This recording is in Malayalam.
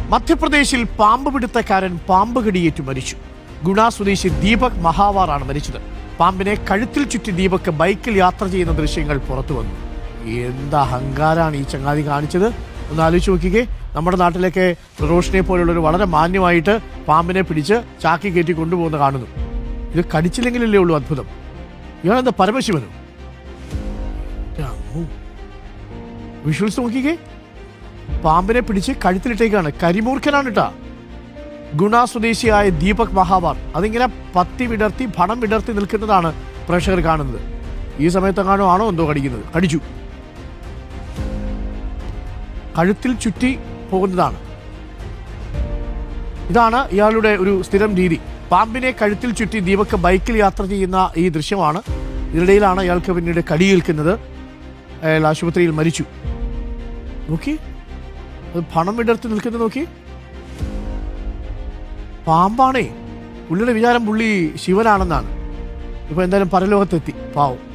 മധ്യപ്രദേശിൽ പാമ്പ് പിടുത്തക്കാരൻ പാമ്പ് കടിയേറ്റു മരിച്ചു. ഗുണ സ്വദേശി ദീപക് മഹാവാറാണ് മരിച്ചത്. പാമ്പിനെ കഴുത്തിൽ ചുറ്റി ദീപക് ബൈക്കിൽ യാത്ര ചെയ്യുന്ന ദൃശ്യങ്ങൾ പുറത്തു വന്നു. എന്ത് അഹങ്കാരാണ് ഈ ചങ്ങാതി കാണിച്ചത് ഒന്ന് ആലോചിച്ച് നോക്കിക്കേ. നമ്മുടെ നാട്ടിലൊക്കെ റോഷനെ പോലുള്ളൊരു വളരെ മാന്യമായിട്ട് പാമ്പിനെ പിടിച്ച് ചാക്കി കയറ്റി കൊണ്ടുപോകുന്ന കാണുന്നു. ഇത് കടിച്ചില്ലെങ്കിലല്ലേ ഉള്ളൂ അത്ഭുതം. ഇയാളെന്താ പരമശിവനോ? വിഷ്വൽസ് നോക്കിക്കേ. പാമ്പിനെ പിടിച്ച് കഴുത്തിലിട്ടേക്കാണ്. കരിമൂർഖനാണ് കേട്ടാ. ഗുണ സ്വദേശിയായ ദീപക് മഹാവാർ അതിങ്ങനെ പത്തി വിടർത്തി ഭണം വിടർത്തി നിൽക്കുന്നതാണ് പ്രേക്ഷകർ കാണുന്നത്. ഈ സമയത്തെങ്ങാനോ ആണോ എന്തോ കടിക്കുന്നത്. കടിച്ചു. കഴുത്തിൽ ചുറ്റി പോകുന്നതാണ്. ഇതാണ് ഇയാളുടെ ഒരു സ്ഥിരം രീതി. പാമ്പിനെ കഴുത്തിൽ ചുറ്റി ദീപക് ബൈക്കിൽ യാത്ര ചെയ്യുന്ന ഈ ദൃശ്യമാണ്. ഇതിനിടയിലാണ് ഇയാൾക്ക് പിന്നീട് കടിയേൽക്കുന്നത്. അയാൾ ആശുപത്രിയിൽ മരിച്ചു. നോക്കി, അത് ഭണം വിടർത്തി നിൽക്കുന്നത് നോക്കി. പാമ്പാണേ. പുള്ളിയുടെ വിചാരം പുള്ളി ശിവനാണെന്നാണ്. ഇപ്പൊ എന്തായാലും പരലോകത്തെത്തി പാവം.